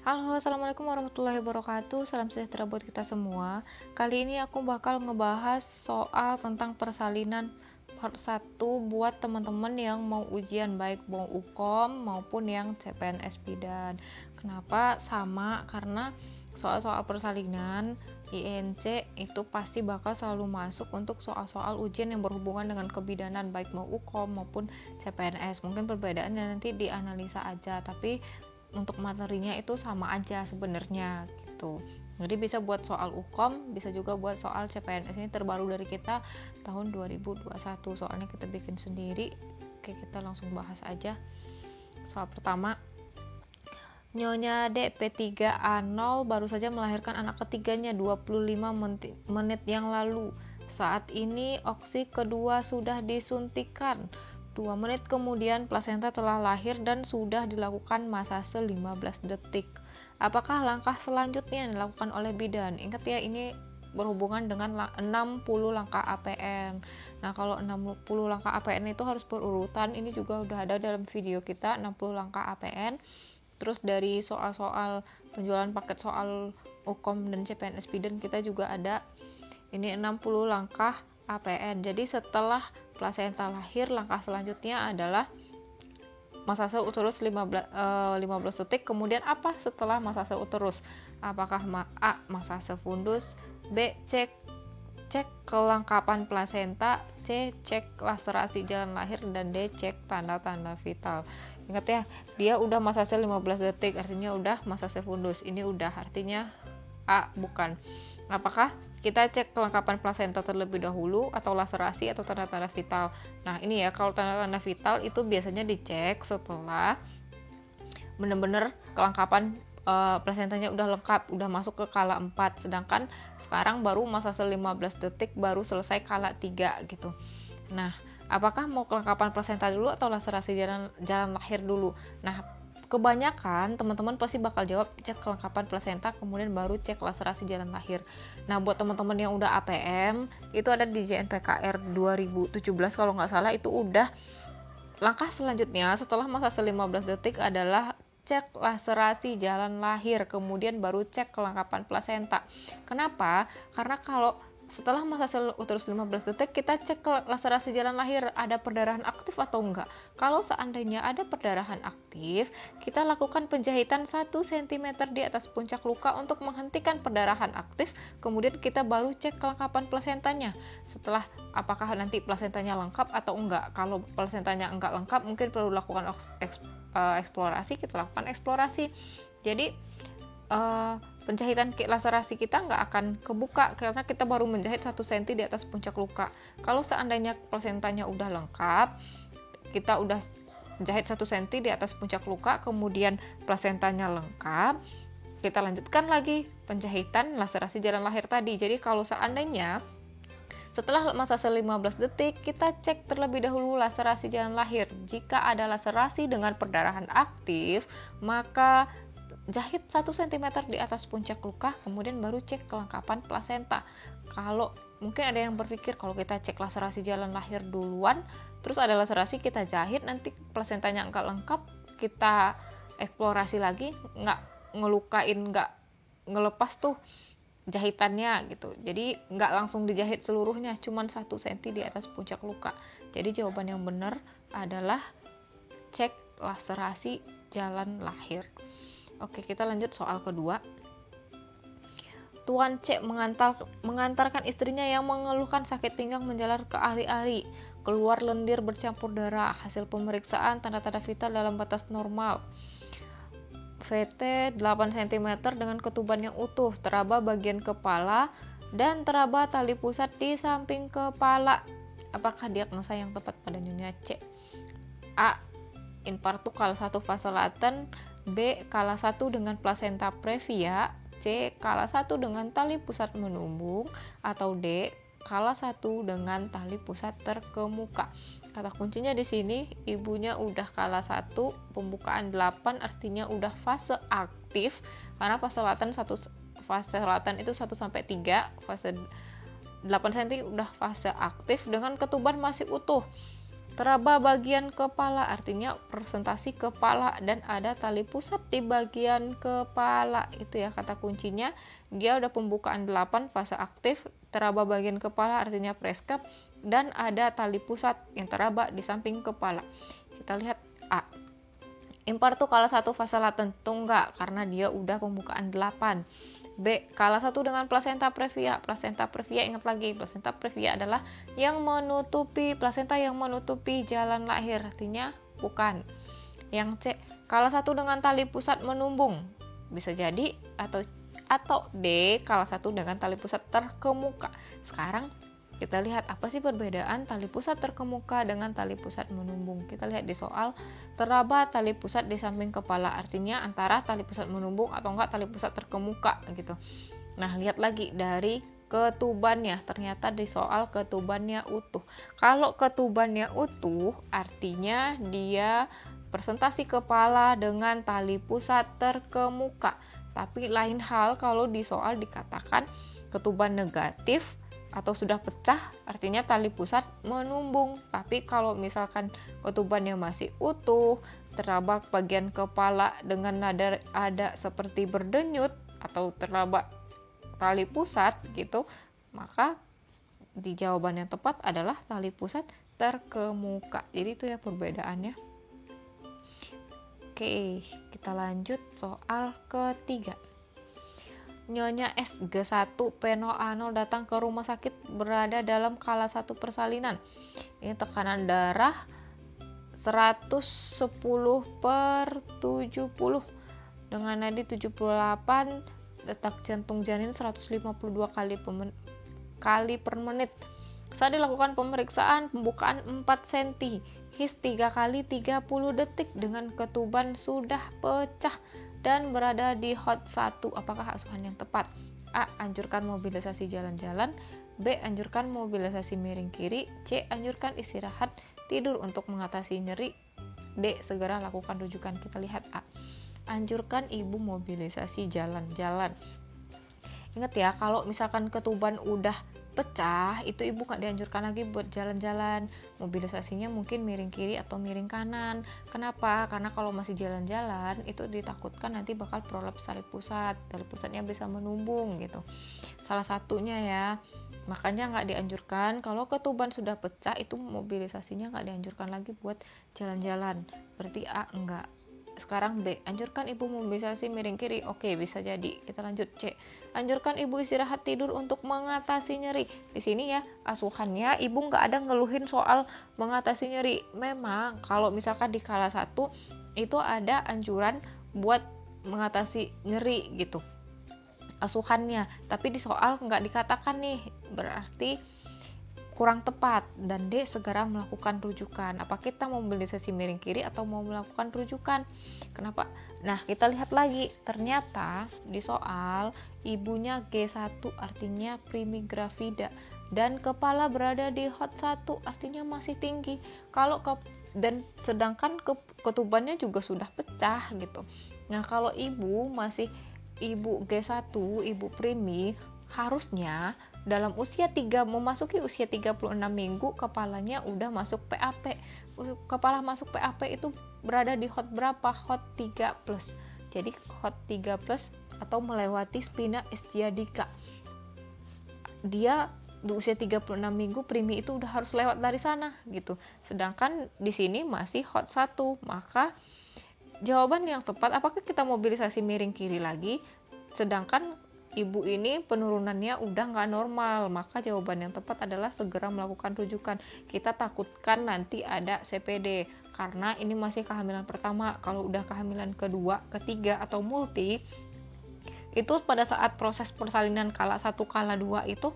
Halo, assalamualaikum warahmatullahi wabarakatuh. Salam sejahtera buat kita semua. Kali ini aku bakal ngebahas soal tentang persalinan part 1 buat teman-teman yang mau ujian, baik mau UKOM maupun yang CPNS Bidan. Kenapa sama? Karena soal-soal persalinan INC itu pasti bakal selalu masuk untuk soal-soal ujian yang berhubungan dengan kebidanan, baik mau UKOM maupun CPNS. Mungkin perbedaannya nanti dianalisa aja, tapi untuk materinya itu sama aja sebenarnya gitu. Jadi bisa buat soal UKOM, bisa juga buat soal CPNS. Ini terbaru dari kita tahun 2021. Soalnya kita bikin sendiri. Oke, kita langsung bahas aja. Soal pertama, Nyonya DP3A0 baru saja melahirkan anak ketiganya 25 menit yang lalu. Saat ini oksi kedua sudah disuntikan. 2 menit kemudian plasenta telah lahir dan sudah dilakukan masase 15 detik. Apakah langkah selanjutnya yang dilakukan oleh bidan? Ingat ya, ini berhubungan dengan 60 langkah APN. Nah, kalau 60 langkah APN itu harus berurutan. Ini juga udah ada dalam video kita 60 langkah APN. Terus dari soal-soal penjualan paket soal UKOM dan CPNS bidan kita juga ada ini 60 langkah APN. Jadi setelah plasenta lahir, langkah selanjutnya adalah masase uterus 15 detik. Kemudian apa setelah masase uterus? Apakah A. masase fundus, B. cek kelengkapan plasenta, C. cek laserasi jalan lahir, dan D. cek tanda-tanda vital. Ingat ya, dia udah masase 15 detik, artinya udah masase fundus. Ini udah artinya A, bukan. Apakah kita cek kelengkapan plasenta terlebih dahulu atau laserasi atau tanda-tanda vital? Nah, ini ya, kalau tanda-tanda vital itu biasanya dicek setelah benar-benar kelengkapan plasentanya udah lengkap, udah masuk ke kala 4, sedangkan sekarang baru masase 15 detik, baru selesai kala 3 gitu. Nah, apakah mau kelengkapan plasenta dulu atau laserasi jalan lahir dulu? Nah, kebanyakan teman-teman pasti bakal jawab cek kelengkapan plasenta, kemudian baru cek laserasi jalan lahir. Nah, buat teman-teman yang udah APM, itu ada di JNPKR 2017 kalau nggak salah, itu udah langkah selanjutnya setelah masase 15 detik adalah cek laserasi jalan lahir, kemudian baru cek kelengkapan plasenta. Kenapa? Karena kalau setelah masase uterus 15 detik kita cek ke laserasi jalan lahir, ada perdarahan aktif atau enggak. Kalau seandainya ada perdarahan aktif, kita lakukan penjahitan 1 cm di atas puncak luka untuk menghentikan perdarahan aktif. Kemudian kita baru cek kelengkapan plasentanya. Setelah apakah nanti plasentanya lengkap atau enggak. Kalau plasentanya enggak lengkap, mungkin perlu lakukan eksplorasi, kita lakukan eksplorasi. Jadi penjahitan laserasi kita nggak akan kebuka karena kita baru menjahit 1 cm di atas puncak luka. Kalau seandainya plasentanya udah lengkap, kita udah jahit 1 cm di atas puncak luka, kemudian plasentanya lengkap, kita lanjutkan lagi penjahitan laserasi jalan lahir tadi. Jadi kalau seandainya setelah masase 15 detik, kita cek terlebih dahulu laserasi jalan lahir. Jika ada laserasi dengan perdarahan aktif, maka jahit 1 cm di atas puncak luka, kemudian baru cek kelengkapan plasenta. Kalau mungkin ada yang berpikir kalau kita cek laserasi jalan lahir duluan, terus ada laserasi kita jahit, nanti plasentanya enggak lengkap, kita eksplorasi lagi, nggak ngelukain, nggak ngelepas tuh jahitannya gitu. Jadi nggak langsung dijahit seluruhnya, cuman 1 cm di atas puncak luka. Jadi jawaban yang benar adalah cek laserasi jalan lahir. Oke, kita lanjut soal kedua. Tuan C mengantarkan istrinya yang mengeluhkan sakit pinggang menjalar ke ari-ari, keluar lendir bercampur darah. Hasil pemeriksaan tanda-tanda vital dalam batas normal. VT 8 cm dengan ketuban yang utuh, teraba bagian kepala, dan teraba tali pusat di samping kepala. Apakah diagnosa yang tepat pada Nyonya C? A. Infartu kala 1 fase laten, B. kala 1 dengan plasenta previa, C. kala 1 dengan tali pusat menumbung, atau D. kala 1 dengan tali pusat terkemuka. Kata kuncinya di sini, ibunya udah kala 1, pembukaan 8, artinya udah fase aktif, karena fase laten itu 1 sampai 3, fase 8 cm udah fase aktif dengan ketuban masih utuh. Teraba bagian kepala artinya presentasi kepala dan ada tali pusat di bagian kepala. Itu ya kata kuncinya. Dia udah pembukaan 8 fase aktif. Teraba bagian kepala artinya preskap dan ada tali pusat yang teraba di samping kepala. Kita lihat A. Impartu kalah 1 fase laten, tentu enggak karena dia udah pembukaan 8. B. Kalah 1 dengan plasenta previa. Plasenta previa, ingat lagi, plasenta previa adalah yang menutupi plasenta yang menutupi jalan lahir, artinya bukan. Yang C. Kalah 1 dengan tali pusat menumbung. Bisa jadi atau D. Kalah 1 dengan tali pusat terkemuka. Sekarang kita lihat apa sih perbedaan tali pusat terkemuka dengan tali pusat menumbung. Kita lihat di soal, teraba tali pusat di samping kepala, artinya antara tali pusat menumbung atau enggak tali pusat terkemuka gitu. Nah, lihat lagi dari ketubannya, ternyata di soal ketubannya utuh. Kalau ketubannya utuh artinya dia presentasi kepala dengan tali pusat terkemuka. Tapi lain hal kalau di soal dikatakan ketuban negatif atau sudah pecah, artinya tali pusat menumbung. Tapi kalau misalkan ketubannya masih utuh, teraba bagian kepala dengan nada ada seperti berdenyut atau teraba tali pusat gitu, maka di jawaban yang tepat adalah tali pusat terkemuka. Jadi itu ya perbedaannya. Oke, kita lanjut soal ketiga. Nyonya SG1 Peno A0 datang ke rumah sakit berada dalam kala 1 persalinan. Ini tekanan darah 110/70 dengan nadi 78, detak jantung janin 152 kali per menit. Saat dilakukan pemeriksaan pembukaan 4 cm, his 3 kali 30 detik dengan ketuban sudah pecah dan berada di hot 1. Apakah asuhan yang tepat? A. Anjurkan mobilisasi jalan-jalan. B. Anjurkan mobilisasi miring kiri. C. Anjurkan istirahat tidur untuk mengatasi nyeri. D. Segera lakukan rujukan. Kita lihat A. Anjurkan ibu mobilisasi jalan-jalan. Ingat ya, kalau misalkan ketuban udah pecah, itu ibu nggak dianjurkan lagi buat jalan-jalan. Mobilisasinya mungkin miring kiri atau miring kanan. Kenapa? Karena kalau masih jalan-jalan itu ditakutkan nanti bakal prolaps tali pusat. Tali pusatnya bisa menumbung gitu. Salah satunya ya. Makanya nggak dianjurkan. Kalau ketuban sudah pecah itu mobilisasinya nggak dianjurkan lagi buat jalan-jalan. Berarti A enggak. Sekarang B, anjurkan ibu mobilisasi miring kiri. Oke, bisa jadi. Kita lanjut C. Anjurkan ibu istirahat tidur untuk mengatasi nyeri. Di sini ya, asuhannya ibu nggak ada ngeluhin soal mengatasi nyeri. Memang kalau misalkan di kala 1 itu ada anjuran buat mengatasi nyeri gitu. Asuhannya, tapi di soal nggak dikatakan nih. Berarti kurang tepat. Dan D. Segera melakukan rujukan. Apa kita mau mobilisasi miring kiri atau mau melakukan rujukan? Kenapa? Nah, kita lihat lagi. Ternyata di soal ibunya G1 artinya primigravida dan kepala berada di hot 1 artinya masih tinggi. Dan sedangkan ketubannya juga sudah pecah gitu. Nah, kalau ibu G1, ibu primi, harusnya dalam usia memasuki usia 36 minggu kepalanya udah masuk PAP. Kepala masuk PAP itu berada di hot berapa? Hot 3+. Jadi hot 3+ atau melewati spina ischiadica. Dia di usia 36 minggu primi itu udah harus lewat dari sana gitu. Sedangkan di sini masih hot 1. Maka jawaban yang tepat, apakah kita mobilisasi miring kiri lagi? Sedangkan ibu ini penurunannya udah nggak normal, maka jawaban yang tepat adalah segera melakukan rujukan. Kita takutkan nanti ada CPD, karena ini masih kehamilan pertama. Kalau udah kehamilan kedua, ketiga, atau multi, itu pada saat proses persalinan kala 1, kala 2 itu,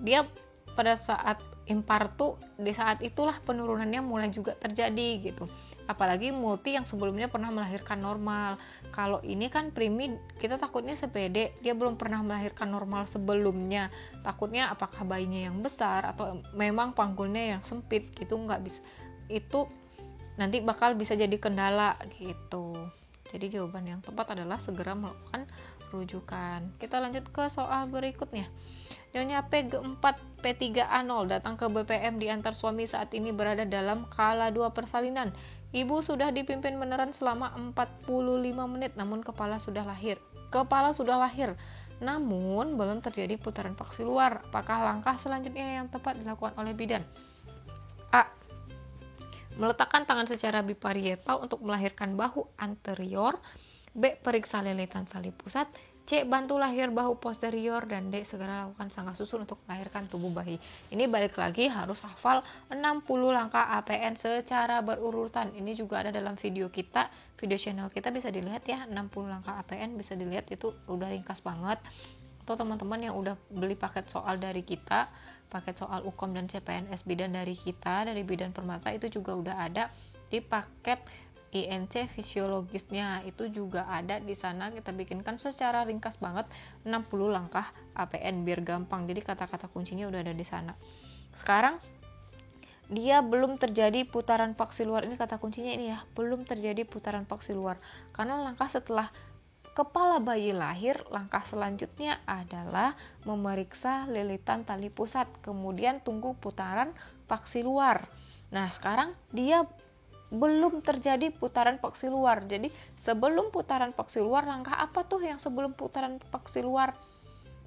dia pada saat impartu, di saat itulah penurunannya mulai juga terjadi gitu. Apalagi multi yang sebelumnya pernah melahirkan normal. Kalau ini kan primi, kita takutnya CPD, dia belum pernah melahirkan normal sebelumnya. Takutnya apakah bayinya yang besar atau memang panggulnya yang sempit gitu, nggak bisa. Itu nanti bakal bisa jadi kendala gitu. Jadi jawaban yang tepat adalah segera melakukan rujukan. Kita lanjut ke soal berikutnya. Nyonya P4 P3A0 datang ke BPM diantar suami saat ini berada dalam kala 2 persalinan. Ibu sudah dipimpin meneran selama 45 menit namun kepala sudah lahir. Namun belum terjadi putaran paksi luar. Apakah langkah selanjutnya yang tepat dilakukan oleh bidan? A. Meletakkan tangan secara biparietal untuk melahirkan bahu anterior. B. Periksa lilitan salib pusat. C. Bantu lahir bahu posterior. Dan D. Segera lakukan sanggah susun untuk melahirkan tubuh bayi. Ini balik lagi harus hafal 60 langkah APN secara berurutan. Ini juga ada dalam video kita, video channel kita, bisa dilihat ya. 60 langkah APN bisa dilihat, itu udah ringkas banget. Atau teman-teman yang udah beli paket soal dari kita, paket soal UKOM dan CPNS bidan dari kita, dari Bidan Permata, itu juga udah ada di paket INC fisiologisnya, itu juga ada di sana. Kita bikinkan secara ringkas banget 60 langkah APN biar gampang. Jadi kata-kata kuncinya udah ada di sana. Sekarang dia belum terjadi putaran paksi luar. Ini kata kuncinya ini ya, belum terjadi putaran paksi luar. Karena langkah setelah kepala bayi lahir, langkah selanjutnya adalah memeriksa lilitan tali pusat, kemudian tunggu putaran paksi luar. Nah, sekarang dia belum terjadi putaran paksi luar. Jadi sebelum putaran paksi luar, langkah apa tuh yang sebelum putaran paksi luar?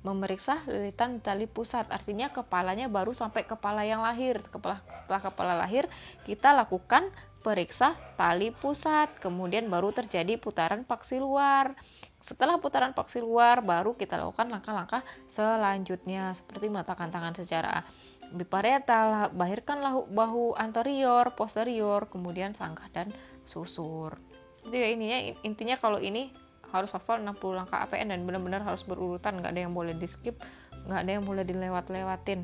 Memeriksa lilitan tali pusat, artinya kepalanya baru sampai kepala yang lahir. Setelah kepala lahir, kita lakukan periksa tali pusat, kemudian baru terjadi putaran paksi luar. Setelah putaran paksi luar, baru kita lakukan langkah-langkah selanjutnya, seperti meletakkan tangan secara biparietal, bahirkan bahu anterior, posterior, kemudian sanggah dan susur. Jadi ya intinya kalau ini harus hafal 60 langkah APN dan benar-benar harus berurutan, nggak ada yang boleh di skip, nggak ada yang boleh dilewat-lewatin.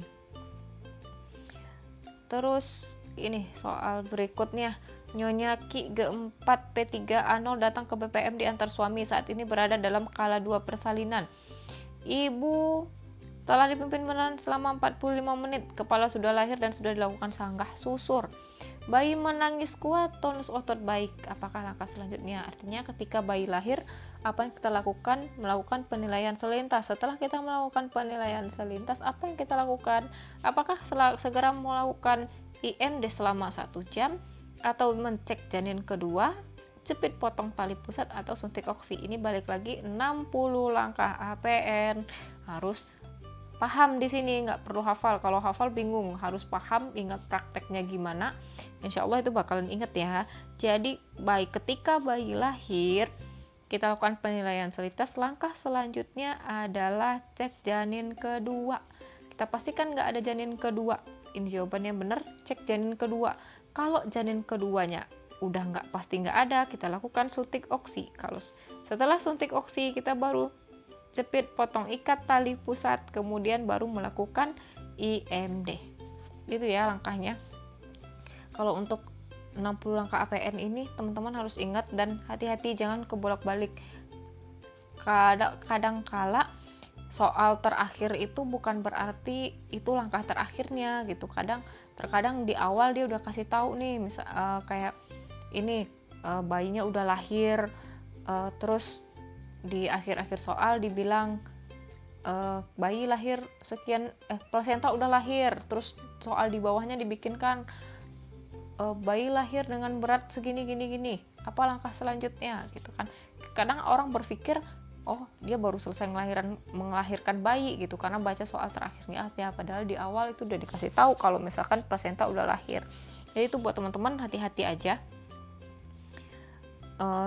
Terus ini soal berikutnya. Nyonya Ki G4 P3A0 datang ke BPM diantar suami, saat ini berada dalam kala 2 persalinan. Ibu telah dipimpin meneran selama 45 menit, kepala sudah lahir dan sudah dilakukan sanggah susur. Bayi menangis kuat, tonus otot baik. Apakah langkah selanjutnya? Artinya ketika bayi lahir, apa yang kita lakukan? Melakukan penilaian selintas. Setelah kita melakukan penilaian selintas, apa yang kita lakukan? Apakah segera melakukan IMD selama 1 jam? Atau mencek janin kedua, jepit potong tali pusat, atau suntik oksi? Ini balik lagi 60 langkah APN. Harus paham di sini, nggak perlu hafal. Kalau hafal bingung, harus paham, ingat prakteknya gimana. Insya Allah itu bakalan inget ya. Jadi ketika bayi lahir, kita lakukan penilaian selintas. Langkah selanjutnya adalah cek janin kedua. Kita pastikan nggak ada janin kedua. Ini jawabannya benar, cek janin kedua. Kalau janin keduanya udah pasti nggak ada, kita lakukan suntik oksi. Kalau setelah suntik oksi, kita baru jepit, potong, ikat tali pusat, kemudian baru melakukan IMD. Gitu ya langkahnya. Kalau untuk 60 langkah APN ini teman-teman harus ingat dan hati-hati, jangan kebolak-balik. Kadang kala soal terakhir itu bukan berarti itu langkah terakhirnya gitu. Terkadang di awal dia udah kasih tahu nih, misal kayak ini bayinya udah lahir, terus di akhir-akhir soal dibilang bayi lahir sekian, plasenta udah lahir, terus soal di bawahnya dibikinkan bayi lahir dengan berat segini gini, apa langkah selanjutnya gitu kan. Kadang orang berpikir oh dia baru selesai melahirkan bayi gitu, karena baca soal terakhirnya aja, padahal di awal itu udah dikasih tahu kalau misalkan plasenta udah lahir. Jadi itu buat teman-teman hati-hati aja.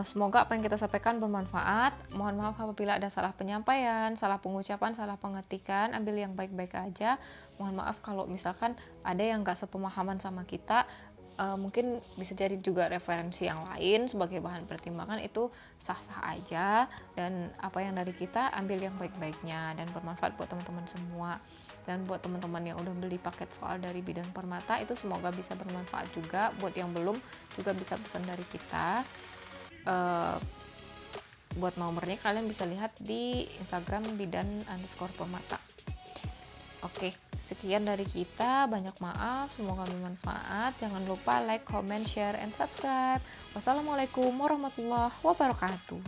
Semoga apa yang kita sampaikan bermanfaat. Mohon maaf apabila ada salah penyampaian, salah pengucapan, salah pengetikan, ambil yang baik-baik aja. Mohon maaf kalau misalkan ada yang gak sepemahaman sama kita. Mungkin bisa jadi juga referensi yang lain sebagai bahan pertimbangan, itu sah-sah aja, dan apa yang dari kita ambil yang baik-baiknya dan bermanfaat buat teman-teman semua. Dan buat teman-teman yang udah beli paket soal dari Bidan Permata, itu semoga bisa bermanfaat juga. Buat yang belum juga bisa pesan dari kita. Buat nomornya kalian bisa lihat di Instagram bidan_permata. Oke, Sekian dari kita, banyak maaf, semoga bermanfaat. Jangan lupa like, comment, share, and subscribe. Wassalamualaikum warahmatullahi wabarakatuh.